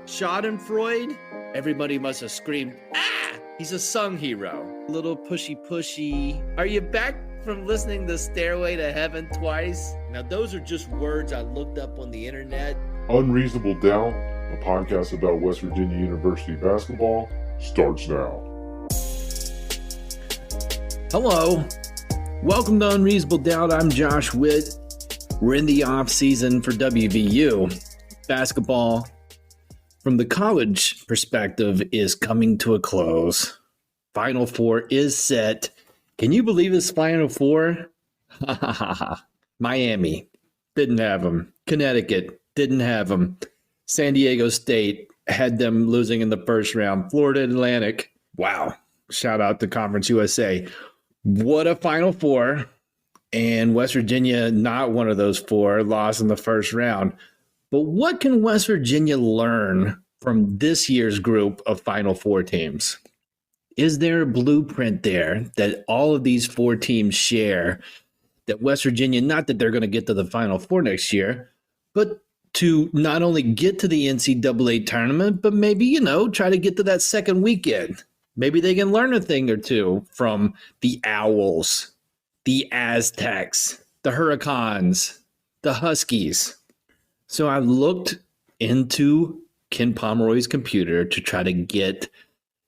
Schadenfreude? Everybody must have screamed, ah! He's a sung hero. A little pushy. Are you back from listening to Stairway to Heaven twice? Now, those are just words I looked up on the internet. Unreasonable Doubt, a podcast about West Virginia University basketball, starts now. Hello. Welcome to Unreasonable Doubt. I'm Josh Witt. We're in the off season for WVU. Basketball, from the college perspective, is coming to a close. Final Four is set. Can you believe this Final Four? Miami didn't have them. Connecticut didn't have them. San Diego State had them losing in the first round. Florida Atlantic. Wow. Shout out to Conference USA. What a Final Four. And West Virginia, not one of those four, lost in the first round. But what can West Virginia learn from this year's group of Final Four teams? Is there a blueprint there that all of these four teams share that West Virginia, not that they're going to get to the Final Four next year, but to not only get to the NCAA tournament, but maybe, try to get to that second weekend? Maybe they can learn a thing or two from the Owls, the Aztecs, the Hurricanes, the Huskies. So I looked into Ken Pomeroy's computer to try to get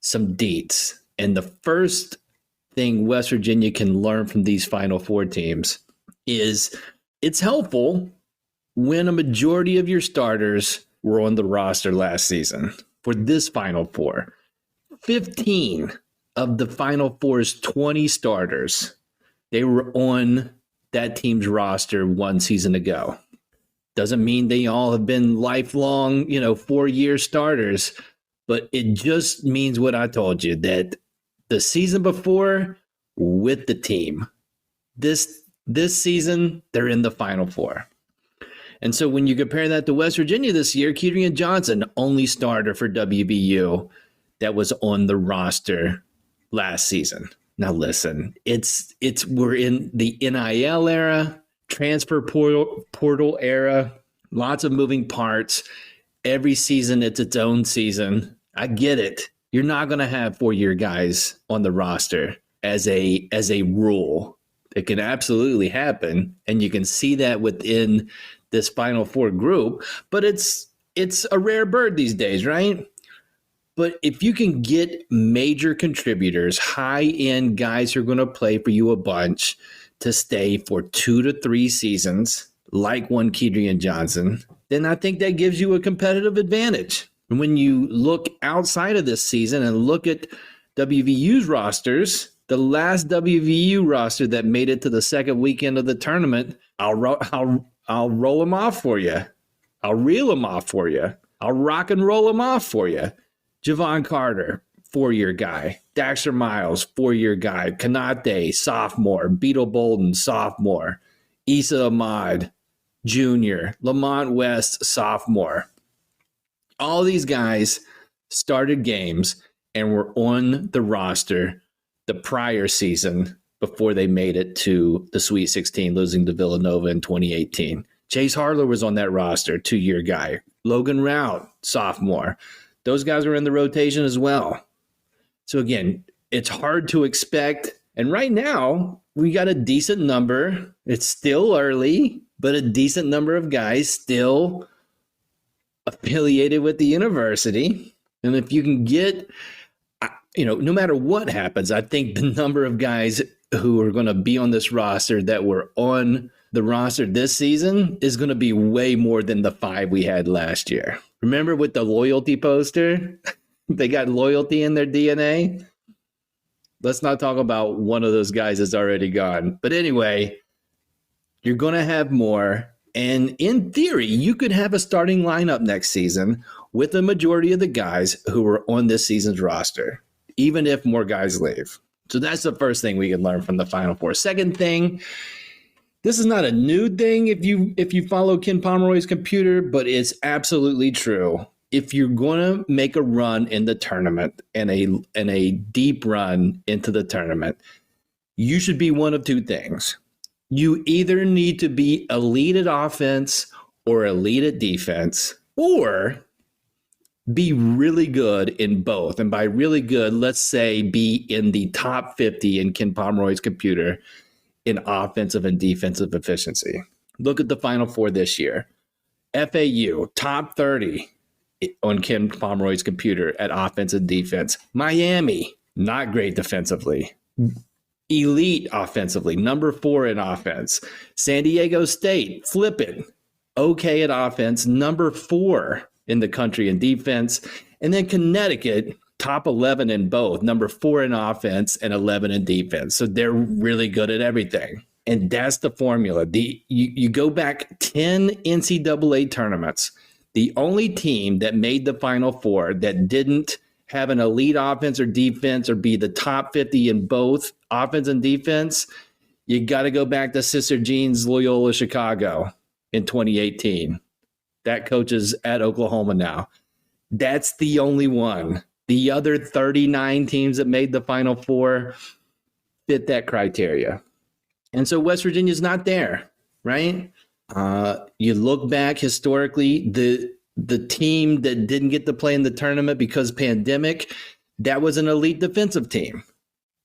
some deets. And the first thing West Virginia can learn from these Final Four teams is it's helpful when a majority of your starters were on the roster last season for this Final Four. 15 of the Final Four's 20 starters, they were on that team's roster one season ago. Doesn't mean they all have been lifelong, 4-year starters, but it just means what I told you, that the season before with the team, this season, they're in the Final Four. And so when you compare that to West Virginia this year, Kedrian Johnson, only starter for WVU that was on the roster last season. Now listen, we're in the NIL era, transfer portal era, lots of moving parts. Every season, it's its own season. I get it. You're not going to have 4-year guys on the roster as a rule. It can absolutely happen, and you can see that within this Final Four group. But it's a rare bird these days, right? But if you can get major contributors, high-end guys who are going to play for you a bunch to stay for 2 to 3 seasons, like one Kedrian Johnson, then I think that gives you a competitive advantage. And when you look outside of this season and look at WVU's rosters, the last WVU roster that made it to the second weekend of the tournament, I'll roll them off for you. I'll reel them off for you. I'll rock and roll them off for you. Javon Carter, 4-year guy. Daxter Miles, 4-year guy. Kanate, sophomore. Beetle Bolden, sophomore. Issa Ahmad, junior. Lamont West, sophomore. All these guys started games and were on the roster the prior season before they made it to the Sweet 16, losing to Villanova in 2018. Chase Harler was on that roster, 2-year guy. Logan Rout, sophomore. Those guys were in the rotation as well. So again, it's hard to expect. And right now, we got a decent number. It's still early, but a decent number of guys still affiliated with the university. And if you can get, no matter what happens, I think the number of guys who are going to be on this roster that were on the roster this season is going to be way more than the 5 we had last year. Remember with the loyalty poster? They got loyalty in their DNA. Let's not talk about one of those guys that's already gone. But anyway, you're going to have more. And in theory, you could have a starting lineup next season with the majority of the guys who were on this season's roster, even if more guys leave. So that's the first thing we can learn from the Final Four. Second thing, this is not a new thing if you follow Ken Pomeroy's computer, but it's absolutely true. If you're going to make a run in the tournament and a deep run into the tournament, you should be one of two things. You either need to be elite at offense or elite at defense, or be really good in both. And by really good, let's say be in the top 50 in Ken Pomeroy's computer in offensive and defensive efficiency. Look at the Final Four this year. FAU, top 30 on Ken Pomeroy's computer at offense and defense. Miami, not great defensively. Elite offensively, number 4 in offense. San Diego State, flipping. Okay at offense, number 4 in the country in defense. And then Connecticut, top 11 in both, number 4 in offense and 11 in defense. So they're really good at everything. And that's the formula. You go back 10 NCAA tournaments. The only team that made the Final Four that didn't have an elite offense or defense or be the top 50 in both offense and defense, you got to go back to Sister Jean's Loyola Chicago in 2018. That coach is at Oklahoma now. That's the only one. The other 39 teams that made the Final Four fit that criteria. And so West Virginia's not there, right? You look back historically, the team that didn't get to play in the tournament because pandemic, that was an elite defensive team.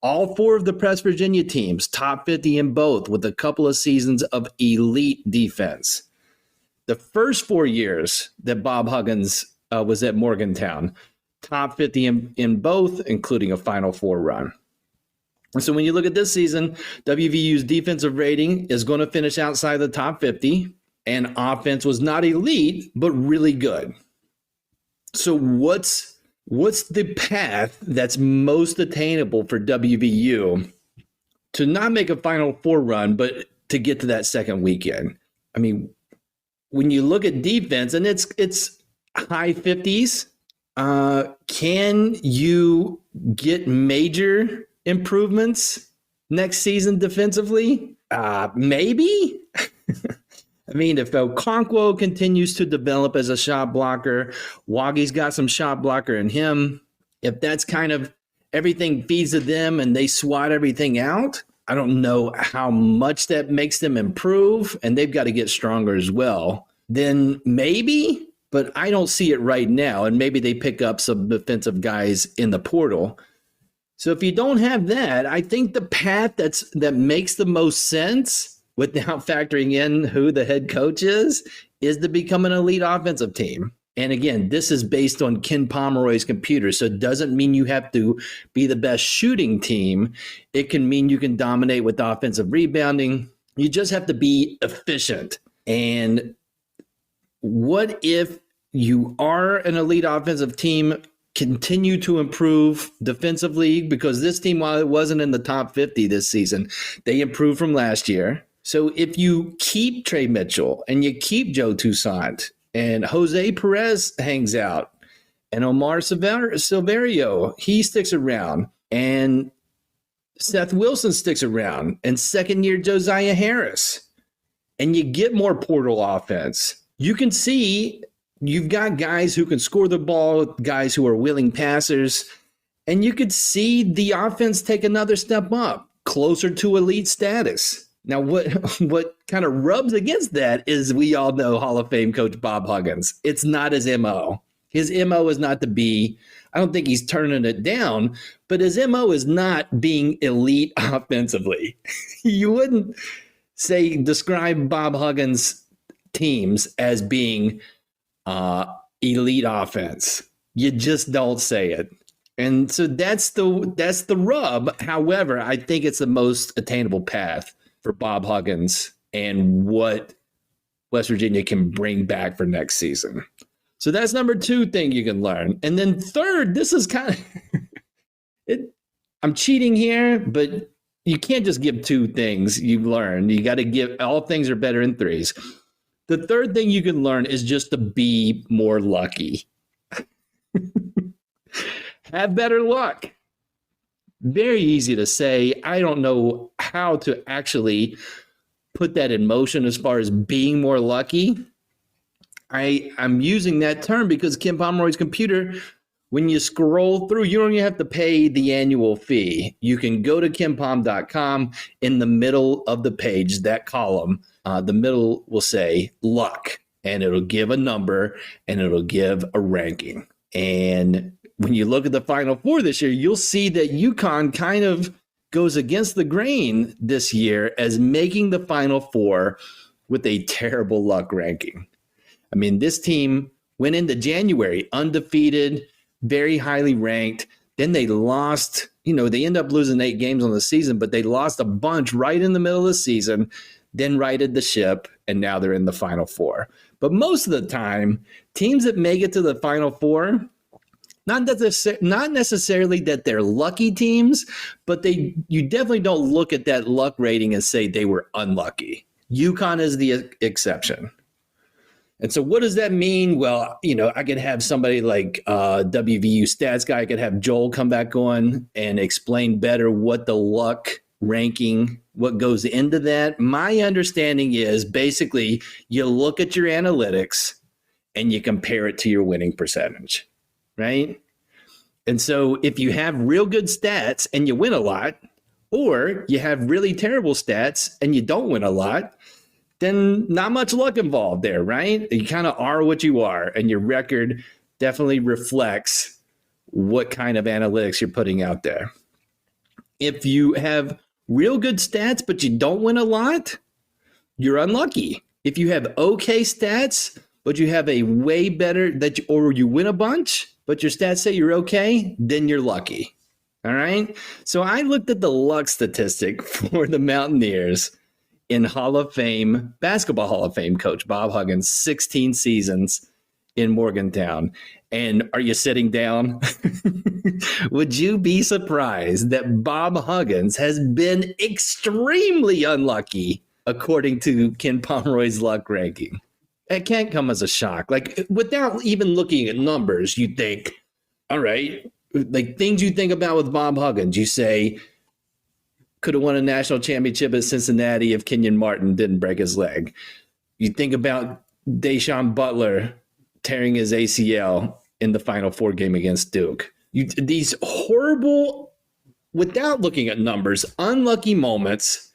All 4 of the West Virginia teams, top 50 in both, with a couple of seasons of elite defense. The first 4 years that Bob Huggins was at Morgantown, top 50 in both, including a Final Four run. So when you look at this season, WVU's defensive rating is going to finish outside the top 50, and offense was not elite, but really good. So what's the path that's most attainable for WVU to not make a Final Four run, but to get to that second weekend? I mean, when you look at defense, and it's high 50s, can you get major improvements next season defensively? Maybe. I mean, if Okonkwo continues to develop as a shot blocker, Waggy's got some shot blocker in him. If that's kind of everything feeds to them and they swat everything out, I don't know how much that makes them improve, and they've got to get stronger as well. Then maybe, but I don't see it right now. And maybe they pick up some defensive guys in the portal. So if you don't have that, I think the path that makes the most sense without factoring in who the head coach is to become an elite offensive team. And again, this is based on Ken Pomeroy's computer. So it doesn't mean you have to be the best shooting team. It can mean you can dominate with offensive rebounding. You just have to be efficient. And what if you are an elite offensive team, continue to improve defensively? Because this team, while it wasn't in the top 50 this season, they improved from last year. So if you keep Trey Mitchell and you keep Joe Toussaint and Jose Perez hangs out and Omar Silverio, he sticks around, and Seth Wilson sticks around, and second-year Josiah Harris, and you get more portal offense, you can see you've got guys who can score the ball, guys who are willing passers, and you could see the offense take another step up, closer to elite status. Now, what kind of rubs against that is, we all know Hall of Fame coach Bob Huggins. It's not his MO. His MO is not to be, I don't think he's turning it down, but his MO is not being elite offensively. You wouldn't describe Bob Huggins' teams as being elite offense. You just don't say it. And so that's the rub. However, I think it's the most attainable path for Bob Huggins and what West Virginia can bring back for next season. So that's number 2 thing you can learn. And then third, this is kind of, I'm cheating here, but you can't just give 2 things you've learned. You got to give, all things are better in 3s. The third thing you can learn is just to be more lucky. Have better luck. Very easy to say. I don't know how to actually put that in motion as far as being more lucky. I'm using that term because Ken Pomeroy's computer, when you scroll through, you don't even have to pay the annual fee. You can go to kenpom.com. In the middle of the page, that column, the middle will say luck, and it'll give a number and it'll give a ranking. And when you look at the Final Four this year, you'll see that UConn kind of goes against the grain this year as making the Final Four with a terrible luck ranking. I mean, this team went into January undefeated, very highly ranked. Then they lost, they end up losing 8 games on the season, but they lost a bunch right in the middle of the season, then righted the ship, and now they're in the Final Four. But most of the time, teams that make it to the Final Four, not necessarily that they're lucky teams, but you definitely don't look at that luck rating and say they were unlucky. UConn is the exception. And so what does that mean? Well, I could have somebody like WVU stats guy. I could have Joel come back on and explain better what the luck ranking, what goes into that. My understanding is basically you look at your analytics and you compare it to your winning percentage, right? And so if you have real good stats and you win a lot, or you have really terrible stats and you don't win a lot, then not much luck involved there, right? You kind of are what you are, and your record definitely reflects what kind of analytics you're putting out there. If you have real good stats, but you don't win a lot, you're unlucky. If you have okay stats, but you have a way better or you win a bunch, but your stats say you're okay, then you're lucky. All right. So I looked at the luck statistic for the Mountaineers in Basketball Hall of Fame coach Bob Huggins, 16 seasons in Morgantown. And are you sitting down? Would you be surprised that Bob Huggins has been extremely unlucky according to Ken Pomeroy's luck ranking? It can't come as a shock. Like, without even looking at numbers, you think, all right, like things you think about with Bob Huggins, you say, could have won a national championship at Cincinnati if Kenyon Martin didn't break his leg. You think about Deshaun Butler tearing his ACL in the Final Four game against Duke. These horrible, without looking at numbers, unlucky moments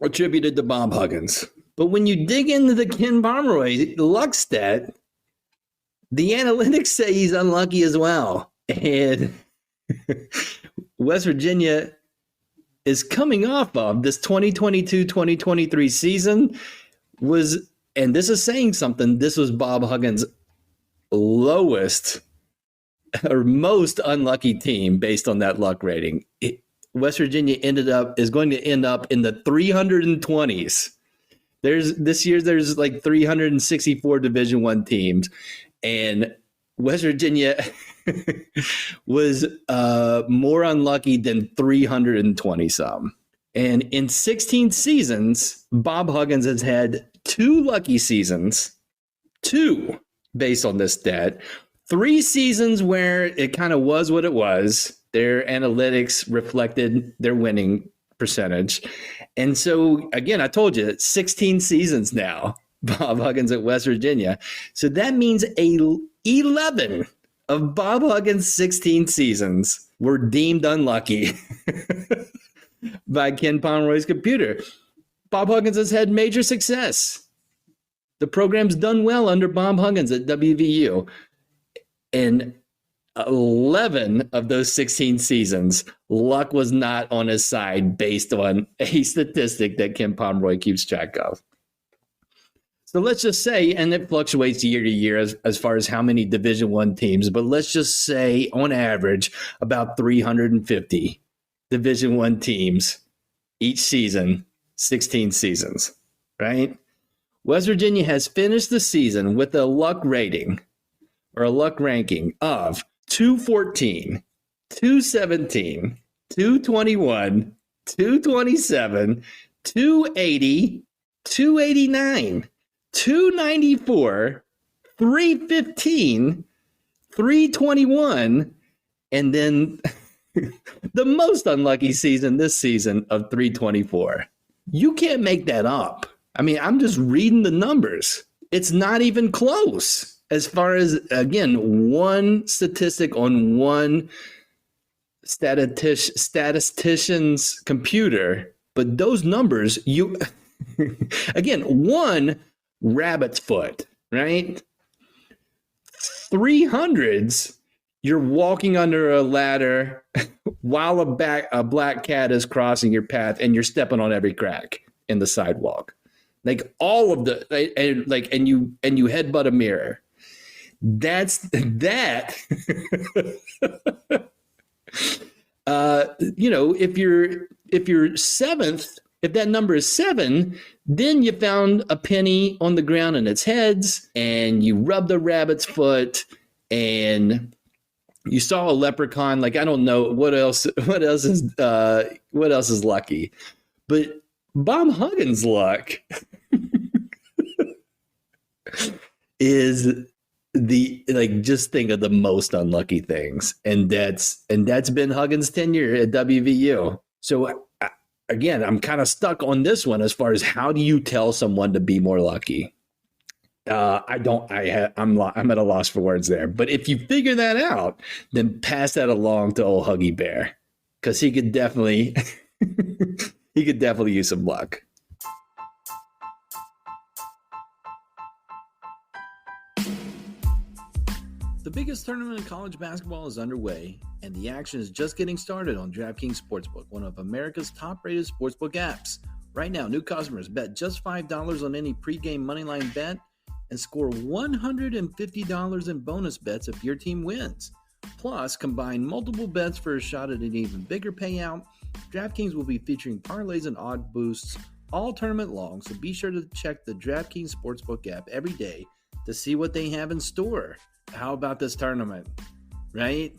attributed to Bob Huggins. But when you dig into the Ken Pomeroy luck stat, the analytics say he's unlucky as well. And West Virginia is coming off of this 2022-2023 season and this is saying something, this was Bob Huggins' lowest or most unlucky team based on that luck rating. West Virginia is going to end up in the 320s. This year there's like 364 Division I teams, and West Virginia was more unlucky than 320 some. And in 16 seasons, Bob Huggins has had 2 lucky seasons, 2 based on this stat, 3 seasons where it kind of was what it was. Their analytics reflected their winning percentage. And so, again, I told you, 16 seasons now, Bob Huggins at West Virginia. So that means 11 of Bob Huggins' 16 seasons were deemed unlucky by Ken Pomeroy's computer. Bob Huggins has had major success. The program's done well under Bob Huggins at WVU. And 11 of those 16 seasons, luck was not on his side based on a statistic that Ken Pomeroy keeps track of. So let's just say, and it fluctuates year to year as far as how many Division I teams, but let's just say on average about 350 Division I teams each season, 16 seasons, right? West Virginia has finished the season with a luck rating or a luck ranking of 214, 217, 221, 227, 280, 289, 294, 315, 321, and then the most unlucky season this season of 324. You can't make that up. I mean, I'm just reading the numbers. It's not even close as far as, again, one statistic on one statistician's computer. But those numbers, again, one rabbit's foot, right? 300s, you're walking under a ladder while a black cat is crossing your path, and you're stepping on every crack in the sidewalk. Like all of the and you headbutt a mirror. That's that. If you're seventh, if that number is 7, then you found a penny on the ground and its heads, and you rubbed a rabbit's foot, and you saw a leprechaun. Like, I don't know what else is lucky, but Bob Huggins' luck is just think of the most unlucky things, and that's been Huggins' tenure at WVU. So again, I'm kind of stuck on this one as far as how do you tell someone to be more lucky. I'm at a loss for words there. But if you figure that out, then pass that along to old Huggy Bear, because he could definitely use some luck. The biggest tournament in college basketball is underway, and the action is just getting started on DraftKings Sportsbook, one of America's top-rated sportsbook apps. Right now, new customers bet just $5 on any pregame moneyline bet and score $150 in bonus bets if your team wins. Plus, combine multiple bets for a shot at an even bigger payout. DraftKings will be featuring parlays and odd boosts all tournament long, so be sure to check the DraftKings Sportsbook app every day to see what they have in store. How about this tournament, right?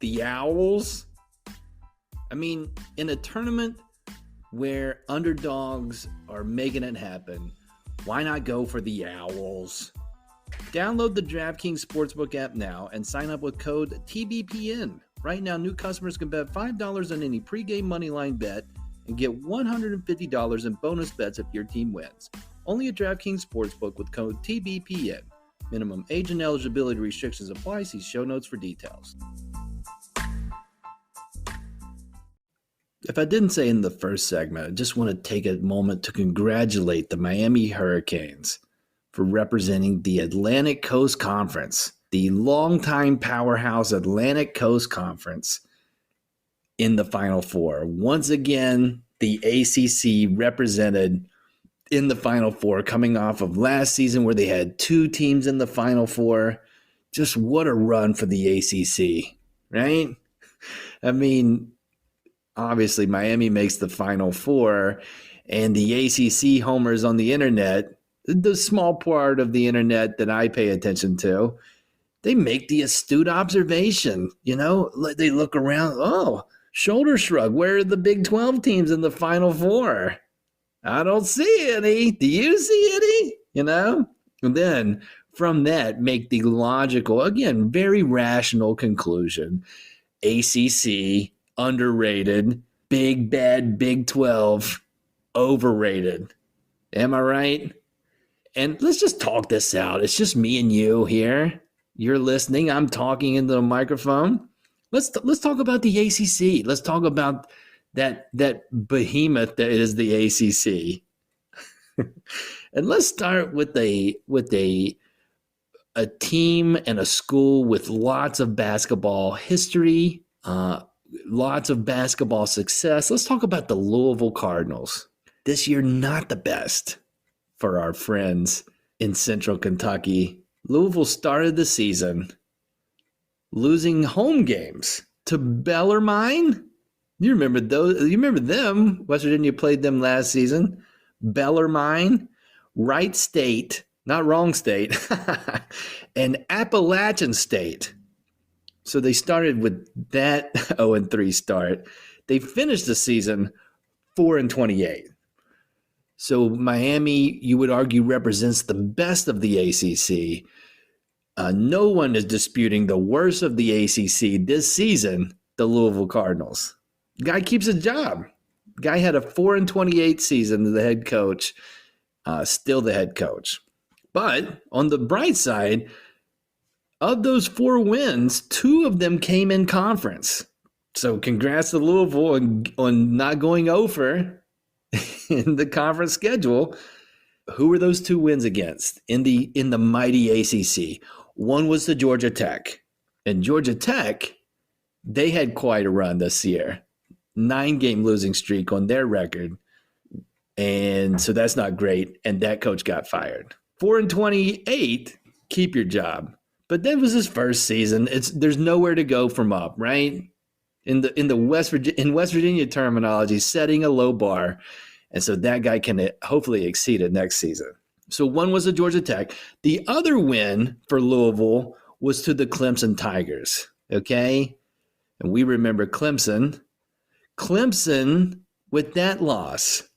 The Owls. I mean, in a tournament where underdogs are making it happen, why not go for the Owls? Download the DraftKings Sportsbook app now and sign up with code TBPN. Right now, new customers can bet $5 on any pregame moneyline bet and get $150 in bonus bets if your team wins. Only at DraftKings Sportsbook with code TBPN. Minimum age and eligibility restrictions apply. See show notes for details. If I didn't say in the first segment, I just want to take a moment to congratulate the Miami Hurricanes for representing the Atlantic Coast Conference, the longtime powerhouse Atlantic Coast Conference, in the Final Four. Once again, the ACC represented in the Final Four, coming off of last season where they had 2 teams in the Final Four. Just what a run for the ACC, right? I mean, obviously Miami makes the Final Four, and the ACC homers on the internet, the small part of the internet that I pay attention to, they make the astute observation. They look around, shoulder shrug, where are the Big 12 teams in the Final Four? I don't see any. Do you see any? And then from that, make the logical, again, very rational conclusion. ACC, underrated. Big bad Big 12, overrated. Am I right? And let's just talk this out. It's just me and you here. You're listening. I'm talking into the microphone. Let's talk about the ACC. Let's talk about that behemoth that is the ACC. And let's start with a team and a school with lots of basketball history, lots of basketball success. Let's talk about the Louisville Cardinals. This year, not the best for our friends in Central Kentucky. Louisville started the season losing home games to Bellarmine. You remember those? You remember them? West Virginia played them last season. Bellarmine, Wright State, not Wrong State, and Appalachian State. So they started with that 0-3 start. They finished the season 4-28. So Miami, you would argue, represents the best of the ACC. No one is disputing the worst of the ACC this season, the Louisville Cardinals. Guy keeps his job. Guy had a 4-28 season as the head coach, still the head coach. But on the bright side, of those 4 wins, 2 of them came in conference. So congrats to Louisville on not going over in the conference schedule. Who were those 2 wins against in the mighty ACC? One was the Georgia Tech. And Georgia Tech, they had quite a run this year. 9-game losing streak on their record. And so that's not great. And that coach got fired. 4-28, keep your job. But that was his first season. There's nowhere to go from up, right? In West Virginia terminology, setting a low bar. And so that guy can hopefully exceed it next season. So one was the Georgia Tech. The other win for Louisville was to the Clemson Tigers. Okay. And we remember Clemson. Clemson, with that loss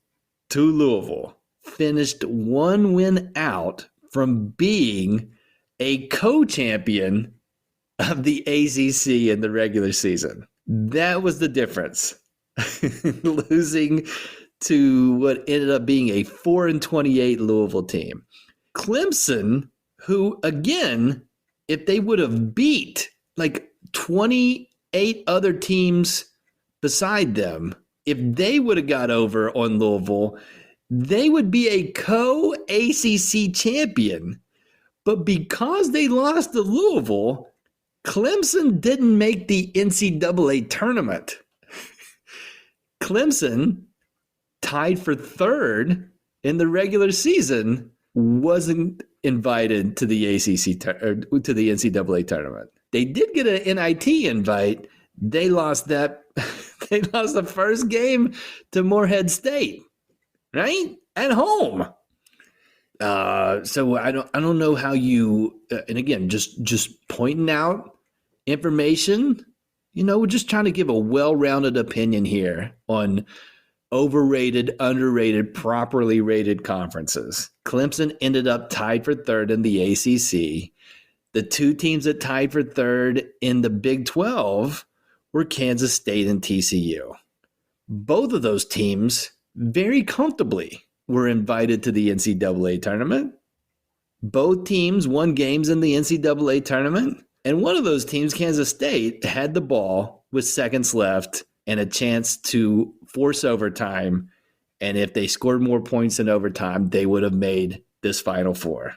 to Louisville, finished 1 win out from being a co-champion of the ACC in the regular season. That was the difference. Losing to what ended up being a 4-28 Louisville team. Clemson, who, again, if they would have beat like 28 other teams beside them, if they would have got over on Louisville, they would be a co-ACC champion. But because they lost to Louisville, Clemson didn't make the NCAA tournament. Clemson, tied for 3rd in the regular season, wasn't invited to the to the NCAA tournament. They did get an NIT invite. They lost that. They lost the first game to Morehead State, right at home. So I don't know how you. And again, just pointing out information. We're just trying to give a well-rounded opinion here on overrated, underrated, properly rated conferences. Clemson ended up tied for 3rd in the ACC. The 2 teams that tied for 3rd in the Big 12 were Kansas State and TCU. Both of those teams very comfortably were invited to the NCAA tournament. Both teams won games in the NCAA tournament. And one of those teams, Kansas State, had the ball with seconds left and a chance to force overtime. And if they scored more points in overtime, they would have made this Final Four.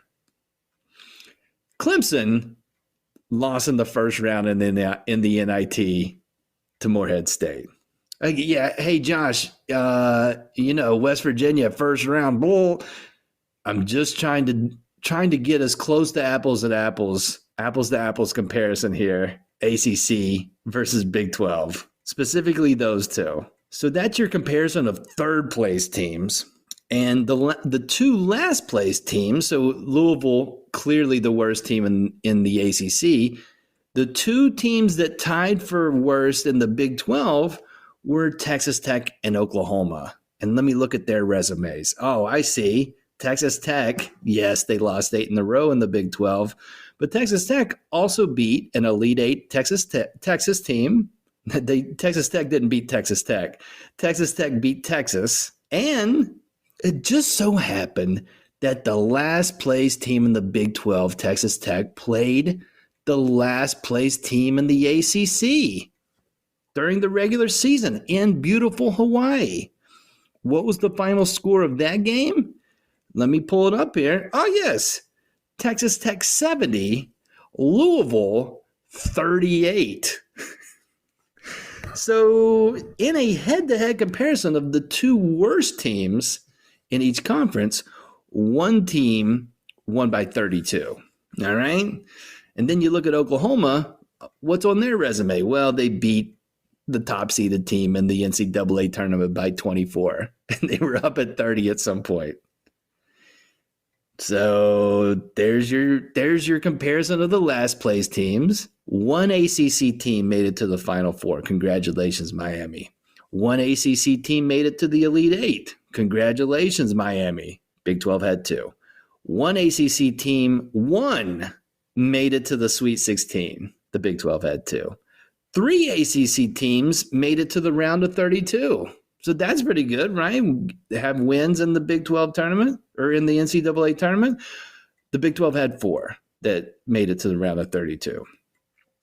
Clemson lost in the first round in the NIT to Morehead State. Hey, Josh, West Virginia, first round. Bull. I'm just trying to get as close to apples to apples comparison here. ACC versus Big 12. Specifically those 2. So that's your comparison of 3rd place teams. And the 2 last place teams, so Louisville, clearly the worst team in the ACC. The 2 teams that tied for worst in the Big 12 were Texas Tech and Oklahoma. And let me look at their resumes. Oh, I see. Texas Tech, yes, they lost 8 in a row in the Big 12. But Texas Tech also beat an Elite 8 Texas team. Texas Tech didn't beat Texas Tech. Texas Tech beat Texas. And it just so happened that the last place team in the Big 12, Texas Tech, played the last place team in the ACC during the regular season in beautiful Hawaii. What was the final score of that game? Let me pull it up here. Oh, yes. Texas Tech 70, Louisville 38. So in a head-to-head comparison of the 2 worst teams in each conference, one team won by 32. All right? And then you look at Oklahoma. What's on their resume? Well, they beat the top-seeded team in the NCAA tournament by 24. And they were up at 30 at some point. So there's your comparison of the last place teams. One ACC team made it to the Final Four. Congratulations, Miami. One ACC team made it to the Elite 8. Congratulations, Miami. Big 12 had 2. One ACC team, made it to the Sweet 16. The Big 12 had 2. 3 ACC teams made it to the round of 32. So that's pretty good, right? Have wins in the Big 12 tournament or in the NCAA tournament. The Big 12 had 4 that made it to the round of 32.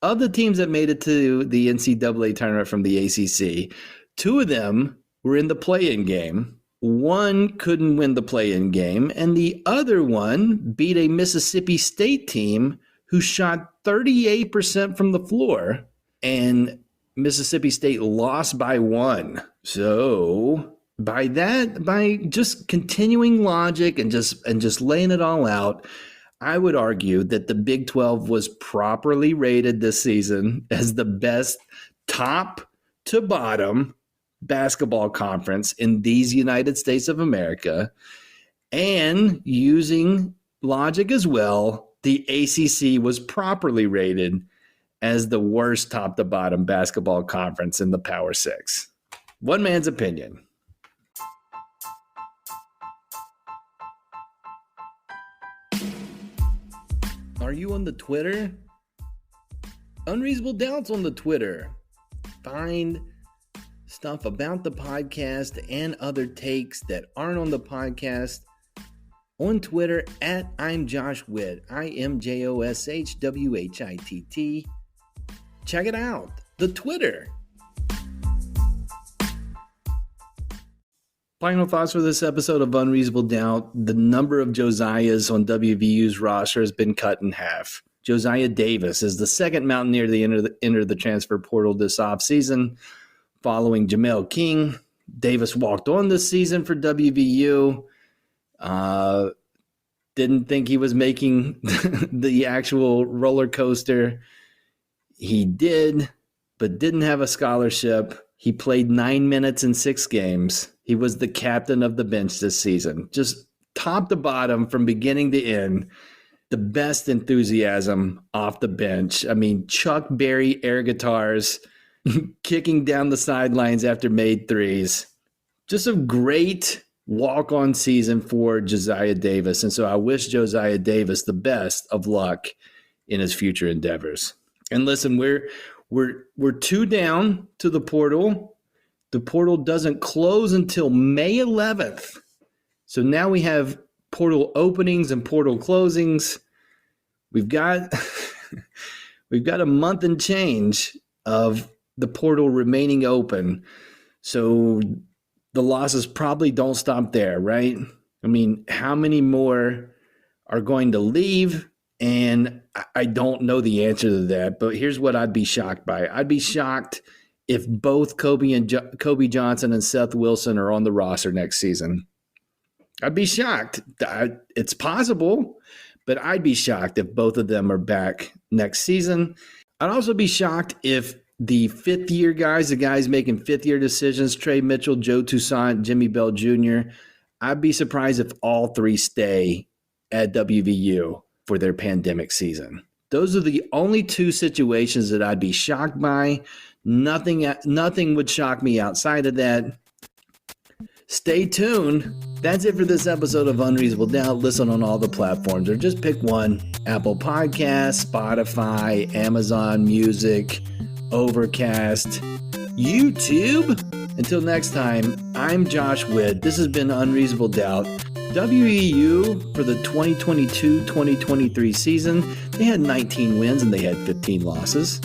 Of the teams that made it to the NCAA tournament from the ACC, 2 of them were in the play-in game. one couldn't win the play-in game, and the other one beat a Mississippi State team who shot 38% from the floor, and Mississippi State lost by 1. So by just continuing logic and just laying it all out, I would argue that the Big 12 was properly rated this season as the best top to bottom basketball conference in these United States of America. And using logic as well, the ACC was properly rated as the worst top to bottom basketball conference in the Power Six. One man's opinion. Are you on the Twitter? Unreasonable Doubts on the Twitter. Find stuff about the podcast and other takes that aren't on the podcast on Twitter at I'm Josh Witt. IMJOSHWHITT. Check it out. The Twitter. Final thoughts for this episode of Unreasonable Doubt. The number of Josiahs on WVU's roster has been cut in half. Josiah Davis is the second Mountaineer to enter the transfer portal this offseason, following Jamel King. Davis walked on this season for WVU. Didn't think he was making the actual roller coaster. He did, but didn't have a scholarship. He played 9 minutes in 6 games. He was the captain of the bench this season. Just top to bottom, from beginning to end, the best enthusiasm off the bench. I mean, Chuck Berry air guitars, kicking down the sidelines after made threes. Just a great walk-on season for Josiah Davis. And so I wish Josiah Davis the best of luck in his future endeavors. And listen, we're 2 down to the portal. The portal doesn't close until May 11th. So now we have portal openings and portal closings. We've got a month and change of the portal remaining open. So the losses probably don't stop there, right? I mean, how many more are going to leave? And I don't know the answer to that, but here's what I'd be shocked by. I'd be shocked if both Kobe Johnson and Seth Wilson are on the roster next season. I'd be shocked. It's possible, but I'd be shocked if both of them are back next season. I'd also be shocked if the fifth-year guys, the guys making fifth-year decisions, Trey Mitchell, Joe Toussaint, Jimmy Bell Jr., I'd be surprised if all 3 stay at WVU for their pandemic season. Those are the only 2 situations that I'd be shocked by. Nothing would shock me outside of that. Stay tuned. That's it for this episode of Unreasonable Doubt. Listen on all the platforms, or just pick one. Apple Podcasts, Spotify, Amazon Music, Overcast, YouTube. Until next time, I'm Josh Witt. This has been Unreasonable Doubt. WVU for the 2022-2023 season, they had 19 wins and they had 15 losses.